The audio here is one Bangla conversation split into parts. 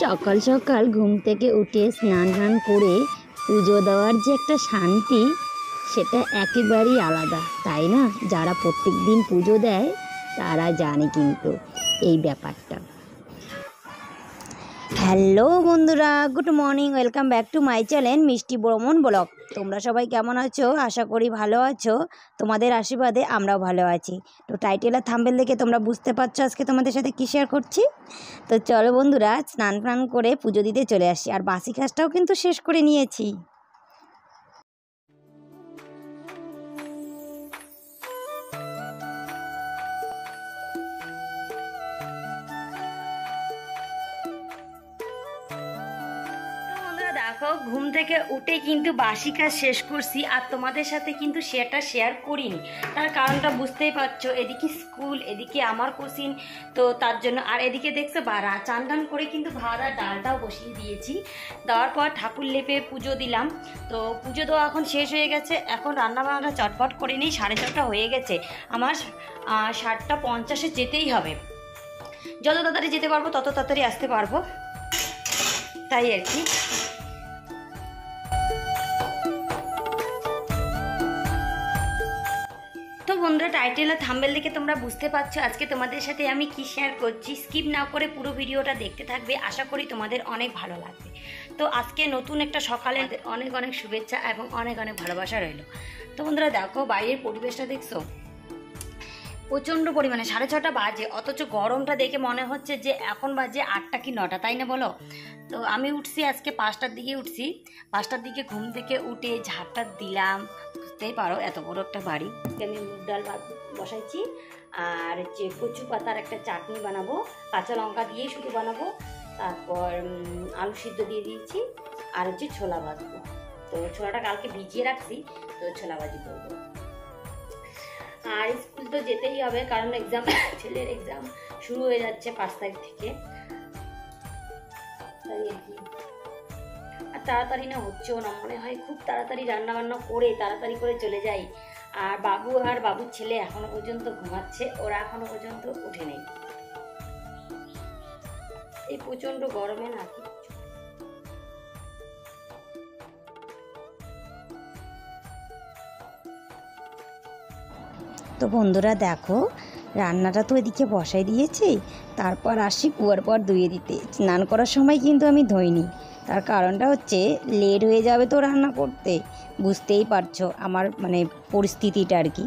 সকাল সকাল ঘুম থেকে উঠে স্নান করে পুজো দেওয়ার যে একটা শান্তি, সেটা একেবারেই আলাদা, তাই না? যারা প্রত্যেক দিন পুজো দেয় তারা জানে কিন্তু এই ব্যাপারটা। হ্যালো বন্ধুরা, good morning, welcome back to my channel মিষ্টি ভ্রমণ ব্লগ। তোমরা সবাই কেমন আছো? আশা করি ভালো আছো। তোমাদের আশীর্বাদে আমরাও ভালো আছি। তো টাইটেল আর থাম্বনেল দেখে তোমরা বুঝতে পারছো আজকে তোমাদের সাথে কী শেয়ার করছি। তো চলো বন্ধুরা, স্নান করে পুজো দিতে চলে আসি, আর বাসি কাজটাও কিন্তু শেষ করে নিয়েছি। দেখো, ঘুম থেকে উঠে কিন্তু বাসি কাজ শেষ করছি, আর তোমাদের সাথে কিন্তু সেটা শেয়ার করিনি। তার কারণটা বুঝতেই পারছো, এদিকে স্কুল, এদিকে আমার কোচিং, তো তার জন্য। আর এদিকে দেখছো চান টান করে কিন্তু ভাত আর ডালটাও বসিয়ে দিয়েছি। দেওয়ার পর ঠাকুর লেপে পুজো দিলাম। তো পুজো দেওয়া এখন শেষ হয়ে গেছে। এখন রান্নাবান্নাটা চটপট করে নিই, 6:30 হয়ে গেছে। আমার 7:50 যেতেই হবে। যত তাড়াতাড়ি যেতে পারবো তত তাড়াতাড়ি আসতে পারবো, তাই আর কি। তো বন্ধুরা, টাইটেল আর থাম্বনেল দেখে তোমরা বুঝতে পারছো আজকে তোমাদের সাথে আমি কি শেয়ার করছি। স্কিপ না করে পুরো ভিডিওটা দেখতে থাকবে, আশা করি তোমাদের অনেক ভালো লাগবে। তো আজকে নতুন একটা সকালে অনেক অনেক শুভেচ্ছা এবং অনেক অনেক ভালোবাসা রইল। তো বন্ধুরা দেখো, বাইরের পরিবেশটা দেখছো, প্রচণ্ড পরিমাণে 6:30 বাজে, অথচ গরমটা দেখে মনে হচ্ছে যে এখন বাজে 8টা কি 9টা, তাই না বলো? তো আমি উঠছি আজকে 5টার দিকে উঠছি। 5টার দিকে ঘুম থেকে উঠে ঝাড়টা দিলাম। বুঝতেই পারো এত বড় একটা বাড়ি। আমি মুগ ডাল বসাইছি, আর যে কচু পাতার একটা চাটনি বানাবো, কাঁচা লঙ্কা দিয়েই শুধু বানাবো। তারপর আলু সিদ্ধ দিয়ে দিয়েছি, আর হচ্ছে ছোলা ভাজবো। তো ছোলাটা কালকে ভিজিয়ে রাখছি, তো ছোলা ভাজি করবো। আর স্কুল তো যেতেই হবে, কারণ এক্সাম, ছেলের এক্সাম শুরু হয়ে যাচ্ছে 5 তারিখ থেকে, তাই আর কি। আর তাড়াতাড়ি না হচ্ছেও না, মনে হয় খুব তাড়াতাড়ি রান্না বান্না করে তাড়াতাড়ি করে চলে যাই। আর বাবু আর বাবুর ছেলে এখনো পর্যন্ত ঘুমাচ্ছে, ওরা এখনো পর্যন্ত উঠে নেই। এই প্রচন্ড গরমে না কি। তো বন্ধুরা দেখো, রান্নাটা তো এদিকে বসাই দিয়েছি। তারপর আসি কুয়ার পর ধুয়ে দিতে। স্নান করার সময় কিন্তু আমি ধুইনি, তার কারণটা হচ্ছে লেট হয়ে যাবে তো রান্না করতে, বুঝতেই পারছো আমার পরিস্থিতিটা আর কি।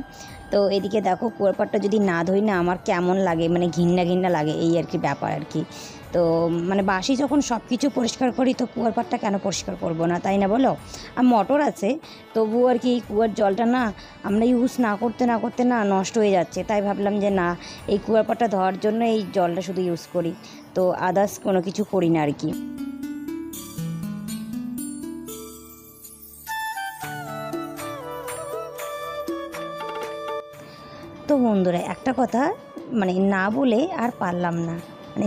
তো এদিকে দেখো, কুয়ার পাড়টা যদি না ধুই না, আমার কেমন লাগে, ঘিন্না ঘিন্না লাগে, এই আর কি ব্যাপার আর কি। তো বাসি যখন সব কিছু পরিষ্কার করি, তো কুয়ার পাড়টা কেন পরিষ্কার করবো না, তাই না বলো? আর মোটর আছে, তবু আর কি কুয়ার জলটা না আমরা ইউজ না করতে না নষ্ট হয়ে যাচ্ছে। তাই ভাবলাম যে না, এই কুয়ার পাড়টা ধোয়ার জন্য এই জলটা শুধু ইউজ করি, তো আদার্স কোনো কিছু করি না আর কি। তো বন্ধুরা একটা কথা না বলে আর পারলাম না,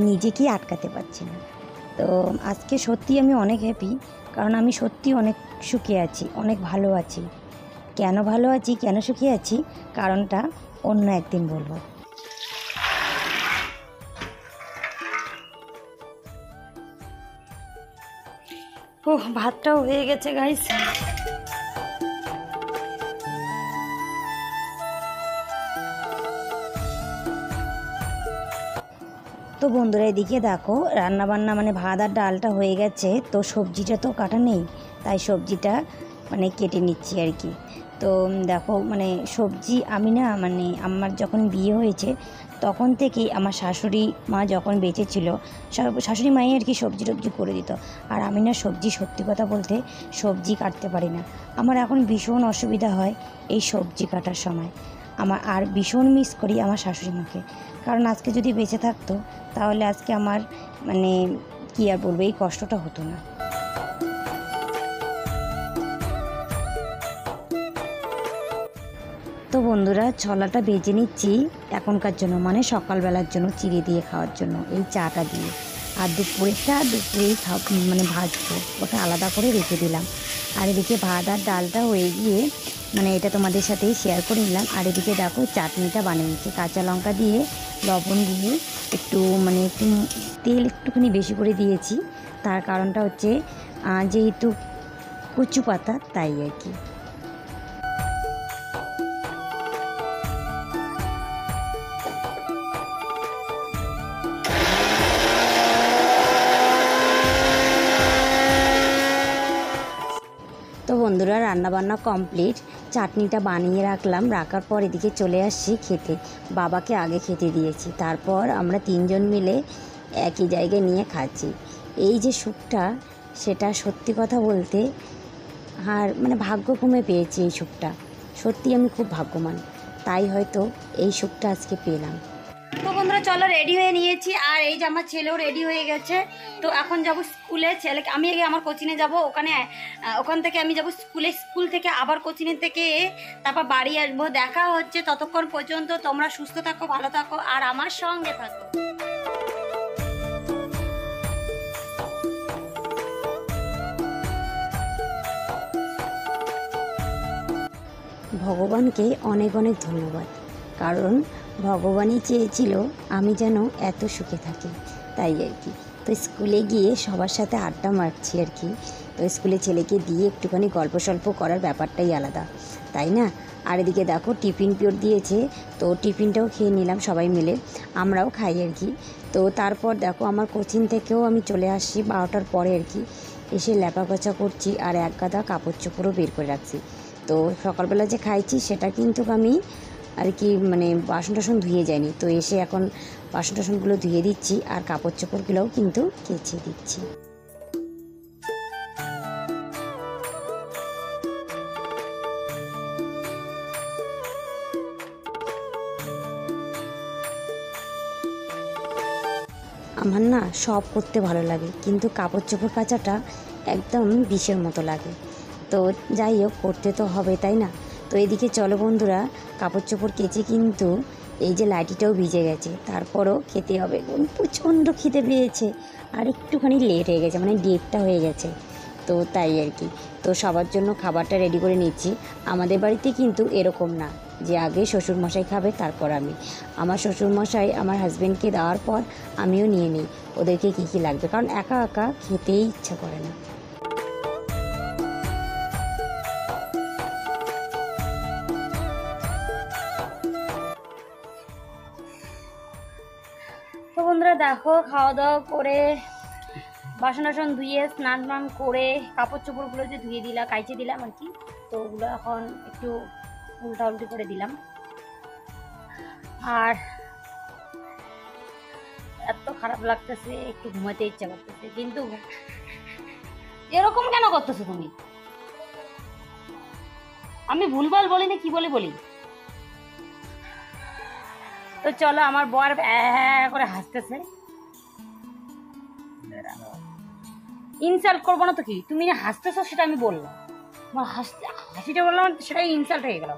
নিজেকেই আটকাতে পারছি না। তো আজকে সত্যি আমি অনেক হ্যাপি, কারণ আমি সত্যি অনেক সুখে আছি, অনেক ভালো আছি। কেন ভালো আছি, কেন সুখে আছি, কারণটা অন্য একদিন বলবো। ও, ভাতটাও হয়ে গেছে গাইস। তো বন্ধুরা এদিকে দেখো, রান্নাবান্না ভাত আর ডালটা হয়ে গেছে। তো সবজিটা তো কাটা নেই, তাই সবজিটা কেটে নিচ্ছি আর কি। তো দেখো সবজি আমি না আমার যখন বিয়ে হয়েছে তখন থেকেই আমার শাশুড়ি মা যখন বেঁচে ছিল, শাশুড়ি মাই আর কি সবজি টবজি করে দিত। আর আমি না সবজি, সত্যি কথা বলতে, সবজি কাটতে পারি না। আমার এখন ভীষণ অসুবিধা হয় এই সবজি কাটার সময়। আর ভীষণ মিস করি আমার শাশুড়ি মাকে, কারণ আজকে যদি বেঁচে থাকতো তাহলে আজকে আমার কী আর বলবো, এই কষ্টটা হতো না। তো বন্ধুরা, ছোলাটা ভেজে নিচ্ছি এখনকার জন্য, সকালবেলার জন্য চিড়ে দিয়ে খাওয়ার জন্য, এই চাটা দিয়ে। আর দুপুরেই ভাজবো, ওটা আলাদা করে রেখে দিলাম। আর এদিকে ভাত আর ডালটা হয়ে গিয়ে মানে এটা তোমাদের সাথেই শেয়ার করে নিলাম। আর এদিকে দেখো চাটনিটা বানিয়ে নিচ্ছি কাঁচা লঙ্কা দিয়ে, লবণ দিয়ে, একটু মানে একটু তেল একটুখানি বেশি করে দিয়েছি। তার কারণটা হচ্ছে যেহেতু কচু পাতা তাই আর কি। তো বন্ধুরা রান্নাবান্না কমপ্লিট, চাটনিটা বানিয়ে রাখলাম, রাখার পর এদিকে চলে আসছি খেতে। বাবাকে আগে খেতে দিয়েছি, তারপর আমরা তিনজন মিলে একই জায়গায় নিয়ে খাচ্ছি। এই যে সুখটা, সেটা সত্যি কথা বলতে আর মানে ভাগ্যক্রমে পেয়েছি এই সুখটা। সত্যি আমি খুব ভাগ্যবান, তাই হয়তো এই সুখটা আজকে পেলাম। তো বন্ধুরা চলো রেডি হয়ে নিয়েছি, আর এই যে আমার ছেলেও রেডি হয়ে গেছে। তো এখন যাব স্কুলে, ছেলেকে আমি আগে আমার কোচিংয়ে যাব, ওখান থেকে আমি যাব স্কুলে, স্কুল থেকে আবার কোচিংয়ের থেকে তারপর বাড়ি আসবো। দেখা হচ্ছে, ততক্ষণ পর্যন্ত তোমরা সুস্থ থাকো, ভালো থাকো আর আমার সঙ্গে থাকো। ভগবানকে অনেক অনেক ধন্যবাদ, কারণ ভগবানই চেয়েছিল আমি যেন এত সুখে থাকি, তাই আর কি। তো স্কুলে গিয়ে সবার সাথে আড্ডা মারছি আর কি। তো স্কুলে ছেলেকে দিয়ে একটুখানি গল্প সল্প করার ব্যাপারটাই আলাদা, তাই না? আর এদিকে দেখো টিফিন পিরিয়ড দিয়েছে, তো টিফিনটাও খেয়ে নিলাম সবাই মিলে, আমরাও খাই আর কি। তো তারপর দেখো আমার কোচিং থেকেও আমি চলে আসছি 12টার পরে আর কি। এসে ল্যাপা পোছা করছি আর এক গাদা কাপড় চোপড়ও বের করে রাখছি। তো সকালবেলা যে খাইছি সেটা কিন্তু আমি আর কি মানে বাসন টাসন ধুয়ে যায়নি, তো এসে এখন বাসন টাসনগুলো ধুয়ে দিচ্ছি আর কাপড় চোপড়গুলোও কিন্তু কেচে দিচ্ছি। আমার না সব করতে ভালো লাগে, কিন্তু কাপড় চোপড় কাচাটা একদম বিষের মতো লাগে। তো যাই হোক, করতে তো হবে, তাই না? তো এদিকে চলো বন্ধুরা, কাপড় চোপড় কেচে কিন্তু এই যে লাইটিটাও ভিজে গেছে, তারপরও খেতে হবে। প্রচণ্ড খিদে পেয়েছে আর একটুখানি লেট হয়ে গেছে, মানে 1:30টা হয়ে গেছে। তো তাই আর কি। তো সবার জন্য খাবারটা রেডি করে নিচ্ছি। আমাদের বাড়িতে কিন্তু এরকম না যে আগে শ্বশুরমশাই খাবে তারপর আমি। আমার শ্বশুরমশাই আমার হাজব্যান্ডকে দেওয়ার পর আমিও নিয়ে নিই ওদেরকে কী কী লাগবে, কারণ একা একা খেতেই ইচ্ছা করে না। তো বন্ধুরা দেখো, খাওয়া দাওয়া করে বাসন টাসন ধুয়ে স্নান টান করে কাপড় চোপড়গুলো যে ধুয়ে দিলাম, কাইচে দিলাম আর কি। তো ওগুলো এখন একটু উল্টা উল্টি করে দিলাম। আর এত খারাপ লাগতেছে, একটু ঘুমাতে ইচ্ছা করতেছে, কিন্তু এরকম কেন করতেছো তুমি? আমি ভুলভাল বলি না, কি বলে বলি? তো চলো, আমার বর করে হাসতেছে। ইনসাল্ট করবো না তো কি, তুমি না হাসতেছো সেটা আমি বললাম, হাসিটা বললাম সেটাই ইনসাল্ট হয়ে গেল।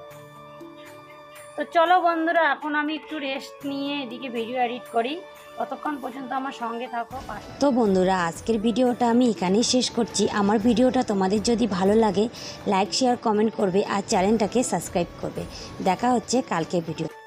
তো চলো বন্ধুরা, এখন আমি একটু রেস্ট নিয়ে এদিকে ভিডিও এডিট করি, ততক্ষণ পর্যন্ত আমার সঙ্গে থাকো। তো বন্ধুরা, আজকের ভিডিওটা আমি এখানেই শেষ করছি। আমার ভিডিওটা তোমাদের যদি ভালো লাগে লাইক শেয়ার কমেন্ট করবে আর চ্যানেলটাকে সাবস্ক্রাইব করবে। দেখা হচ্ছে কালকের ভিডিও।